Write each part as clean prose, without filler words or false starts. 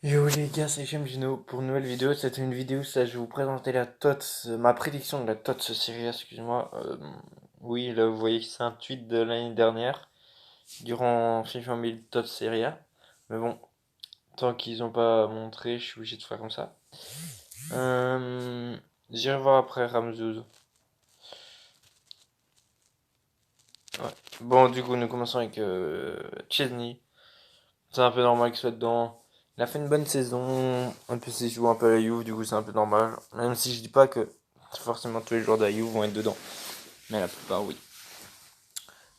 Yo les gars, c'est Gino pour une nouvelle vidéo. C'était une vidéo, ça je vais vous présenter la TOTS, ma prédiction de la TOTS Serie A, excuse-moi. Oui, là vous voyez que c'est un tweet de l'année dernière, durant FIFA 1000 TOTS Serie A. Mais bon, tant qu'ils ont pas montré, je suis obligé de faire comme ça. J'irai voir après Ramzouz. Ouais. Bon, du coup, nous commençons avec Chesney. C'est un peu normal qu'il soit dedans. Il a fait une bonne saison. En plus, il joue un peu à la Juve, du coup, c'est un peu normal. Même si je dis pas que forcément tous les joueurs de la Juve vont être dedans. Mais la plupart, oui.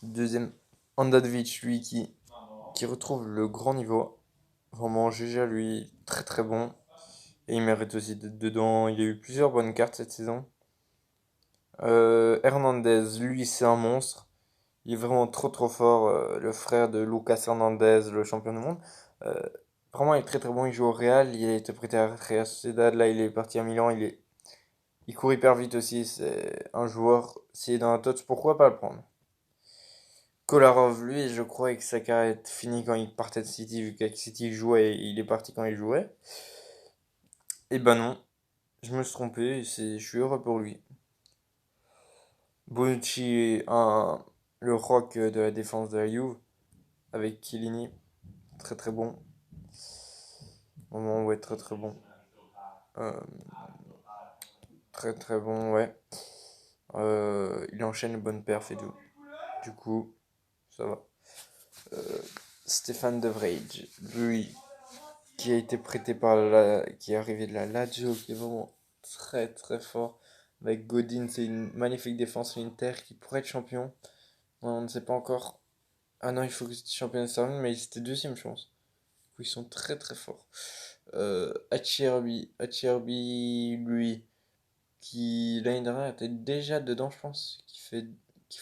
Deuxième, Andadovic, lui, qui retrouve le grand niveau. Vraiment, GG à lui, très très bon. Et il mérite aussi d'être dedans. Il a eu plusieurs bonnes cartes cette saison. Hernandez, lui, c'est un monstre. Il est vraiment trop trop fort, le frère de Lucas Hernandez, le champion du monde. Euh, Vraiment, il est très très bon. Il joue au Real. Il a été prêté à Real Sociedad. Là, il est parti à Milan. Il court hyper vite aussi. C'est un joueur. S'il est dans la TOTS, pourquoi pas le prendre? Kolarov, lui, je crois que sa carrière est finie quand il partait de City, vu qu'avec City il jouait et il est parti quand il jouait. Et ben non, je me suis trompé. Je suis heureux pour lui. Bonucci, le rock de la défense de la Juve, avec Chiellini, très très bon. Vraiment, ouais, très très bon. Euh, Très très bon, ouais. Il enchaîne les bonnes perfs et tout. Du coup, ça va. Euh, Stéphane De Vrij, lui, qui a été prêté qui est arrivé de la Lazio, qui est vraiment très très fort. Avec Godin, c'est une magnifique défense l'Inter qui pourrait être champion. On ne sait pas encore. Ah non, il faut que c'était champion de Sterling, mais c'était deuxième, je pense. Du coup, ils sont très très forts. Acerbi, lui, qui l'année dernière était déjà dedans, je pense, qui fait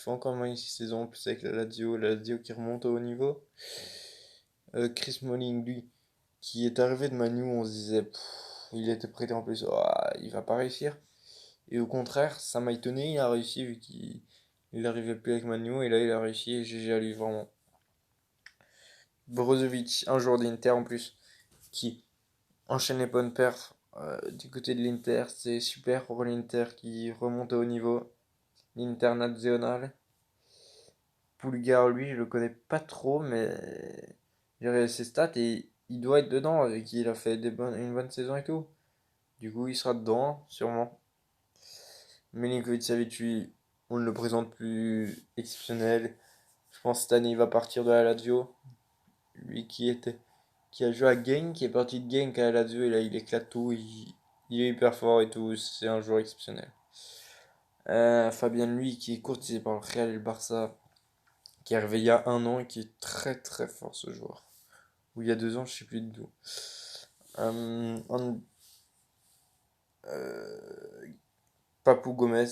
encore une magnifique saison, en plus avec la Lazio qui remonte au haut niveau. Chris Smalling, lui, qui est arrivé de Manu, on se disait, il était prêté en plus, ah, il va pas réussir. Et au contraire, ça m'a étonné, il a réussi vu qu'il arrivait plus avec Manu, et là il a réussi, et GG à lui vraiment. Brozovic, un joueur d'Inter en plus, qui enchaîne les bonnes perfs. Du côté de l'Inter, c'est super pour l'Inter qui remonte au haut niveau. L'Internazionale. Poulgar, lui, je le connais pas trop, mais j'ai regardé ses stats et il doit être dedans, vu qu'il a fait une bonne saison et tout. Du coup, il sera dedans, sûrement. Milinkovic-Savic, lui, on ne le présente plus exceptionnel. Je pense que cette année, il va partir de la Lazio. Lui qui a joué à Genk, qui est parti de Genk à la Lazio, et là, il éclate tout. Il est hyper fort et tout. C'est un joueur exceptionnel. Fabien, lui, qui est courtisé par le Real et le Barça, qui est arrivé il y a un an et qui est très très fort ce joueur. Ou il y a 2 ans, je sais plus du tout. Euh, en- euh, Papou Gomez.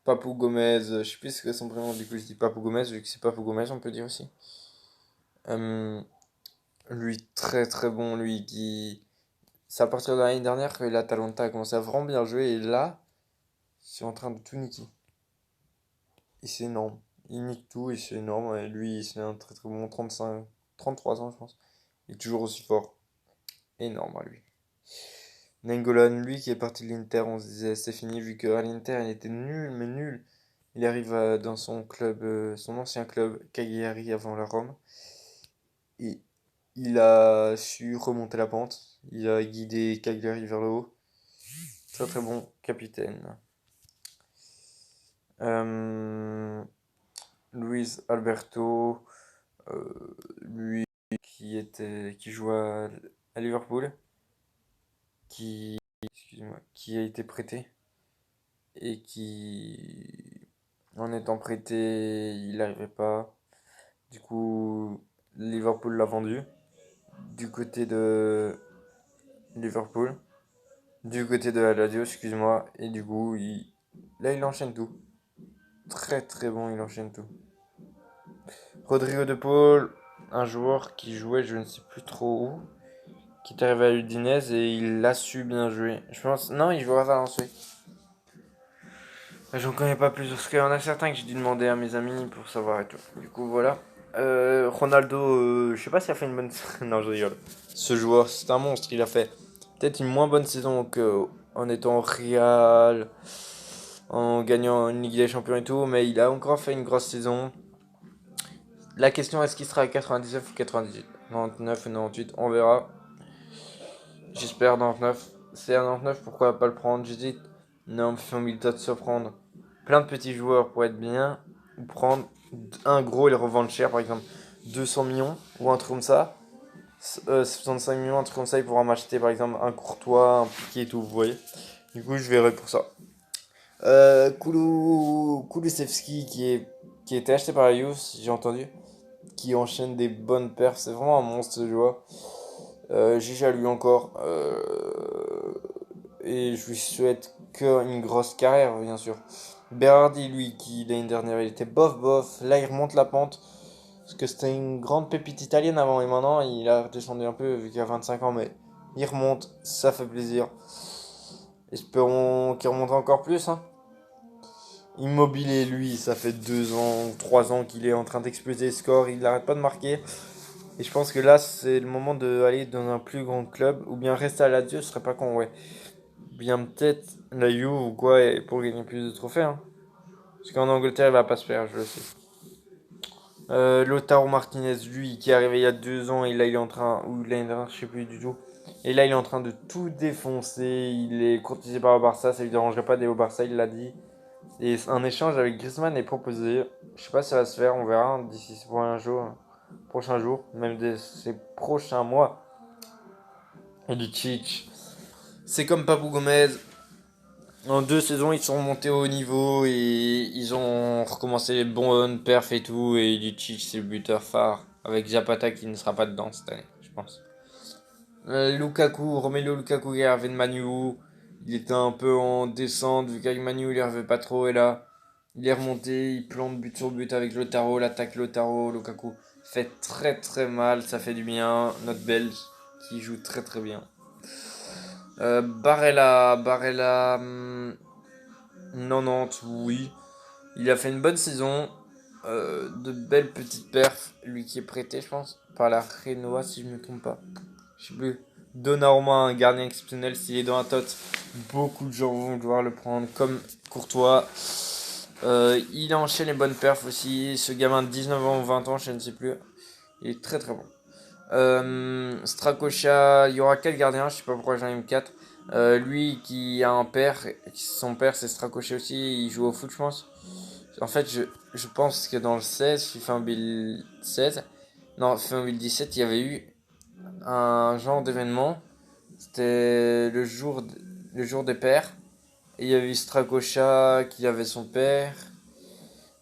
Papou Gomez, je sais plus ce que son prénom, du coup je dis Papou Gomez, vu que c'est Papou Gomez, on peut dire aussi. Euh, Lui, très très bon, lui qui. C'est à partir de l'année dernière que l'Atalanta a commencé à vraiment bien jouer, et là, c'est en train de tout niquer. Et c'est énorme. Il nique tout et c'est énorme. Et lui, c'est un très très bon 33 ans, je pense. Il est toujours aussi fort. Énorme à lui. Nengolan, lui, qui est parti de l'Inter, on se disait c'est fini, vu qu'à l'Inter, il était nul, mais nul. Il arrive dans son club, son ancien club, Cagliari, avant la Rome. Et il a su remonter la pente. Il a guidé Cagliari vers le haut. Très très bon capitaine. Euh, Luis Alberto, lui qui joue à Liverpool, excuse-moi, qui a été prêté et qui, en étant prêté, il n'arrivait pas. Du coup, Liverpool l'a vendu. Du côté de Liverpool, du côté de la Lazio, excuse-moi, et du coup, là, il enchaîne tout. Très très bon, il enchaîne tout. Rodrigo de Paul, un joueur qui jouait, je ne sais plus trop où, qui est arrivé à l'Udinese et il a su bien jouer. Je pense, non, il jouera à Valence, oui. J'en connais pas plus parce qu'il y en a certains que j'ai dû demander à mes amis pour savoir et tout. Du coup, voilà. Ronaldo, je sais pas s'il a fait une bonne. Non, je rigole. Ce joueur, c'est un monstre. Il a fait peut-être une moins bonne saison en étant au Real, en gagnant une Ligue des Champions et tout, mais il a encore fait une grosse saison. La question est-ce qu'il sera à 99 ou 98? 99 ou 98, on verra. J'espère 99. C'est à 99, pourquoi pas le prendre? J'hésite. Non, mais j'ai envie de se prendre plein de petits joueurs pour être bien. Ou prendre un gros et le revendre cher, par exemple 200 millions ou un truc comme ça. 65 millions, un truc comme ça, il pourra m'acheter par exemple un Courtois, un Piqué et tout, vous voyez. Du coup, je verrai pour ça. Kulusevski qui était acheté par la Juve, j'ai entendu, qui enchaîne des bonnes perfs, c'est vraiment un monstre ce joueur. GG à lui encore. Et je lui souhaite qu'une grosse carrière, bien sûr. Berardi, lui, qui l'année dernière, il était bof bof. Là, il remonte la pente. Parce que c'était une grande pépite italienne avant. Et maintenant, il a descendu un peu, vu qu'il a 25 ans. Mais il remonte, ça fait plaisir. Espérons qu'il remonte encore plus. Hein. Immobilier, lui, ça fait 2 ans, 3 ans qu'il est en train d'exploser les scores. Il n'arrête pas de marquer. Et je pense que là, c'est le moment d'aller dans un plus grand club. Ou bien rester à la Lazio, ce serait pas con, ouais. Bien peut-être la Juve ou quoi pour gagner plus de trophées. Hein. Parce qu'en Angleterre, il va pas se faire, je le sais. Lautaro Martinez, lui, qui est arrivé il y a 2 ans, et là, il est en train, ou l'année dernière, je sais plus du tout. Et là, il est en train de tout défoncer. Il est courtisé par le Barça, ça lui dérangerait pas d'aller au Barça, il l'a dit. Et un échange avec Griezmann est proposé. Je sais pas si ça va se faire, on verra d'ici ces prochains jours, même ces prochains mois. Et du Tchich. C'est comme Papou Gomez. En 2 saisons, ils sont montés au haut niveau et ils ont recommencé les bonnes perfs et tout. Et Ilicic, c'est le buteur phare. Avec Zapata qui ne sera pas dedans cette année, je pense. Lukaku, Romelu Lukaku qui est arrivé de Manu. Il était un peu en descente vu qu'avec Manu il arrivait pas trop. Et là, il est remonté, il plante but sur but avec Lautaro. L'attaque Lautaro, Lukaku fait très très mal, ça fait du bien. Notre Belge qui joue très très bien. Barella, 90, oui. Il a fait une bonne saison. De belles petites perfs. Lui qui est prêté, je pense, par la Renoa, si je me trompe pas. Je sais plus. Donnarumma, un gardien exceptionnel. S'il est dans un tot, beaucoup de gens vont devoir le prendre. Comme Courtois. Il enchaîne les bonnes perfs aussi. Ce gamin de 19 ans ou 20 ans, je ne sais plus. Il est très très bon. Strakosha, il y aura 4 gardiens, je sais pas pourquoi j'en ai mis 4. Lui qui a un père, son père c'est Strakosha aussi, il joue au foot je pense. En fait je pense que dans le 16, FIFA 2016, non FIFA 2017, il y avait eu un genre d'événement. C'était le jour des pères. Et il y avait eu Strakosha qui avait son père.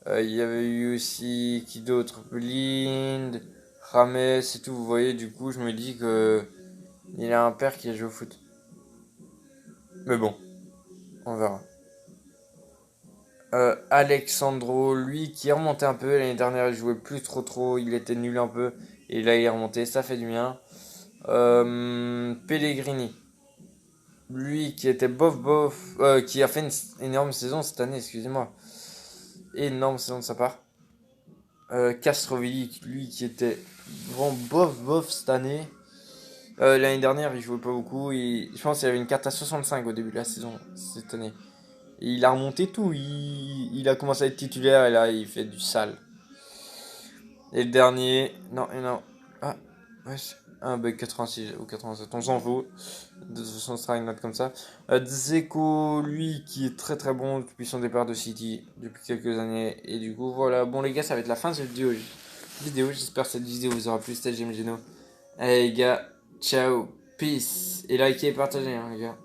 Il y avait eu aussi qui d'autre? Blind, Rames et tout. Vous voyez, du coup, je me dis que il a un père qui a joué au foot. Mais bon, on verra. Alexandro, lui, qui est remonté un peu. L'année dernière, il jouait plus trop. Il était nul un peu. Et là, il est remonté. Ça fait du bien. Pellegrini. Lui, qui était bof bof. Qui a fait une énorme saison cette année, excusez-moi. Énorme saison de sa part. Castrovilli, lui, qui était vraiment bof bof cette année. L'année dernière, il jouait pas beaucoup. Je pense qu'il avait une carte à 65 au début de la saison cette année. Et il a remonté tout. Il a commencé à être titulaire et là, il fait du sale. Et le dernier. Non, non. Ah, ouais. Ah, bah 86 ou 87. On s'en fout. De toute façon, ce sera une note comme ça. Dzeko, lui, qui est très très bon depuis son départ de City depuis quelques années. Et du coup, voilà. Bon, les gars, ça va être la fin de cette vidéo. J'espère que cette vidéo vous aura plu. C'était James Geno. Allez, les gars. Ciao. Peace. Et likez et partagez, hein, les gars.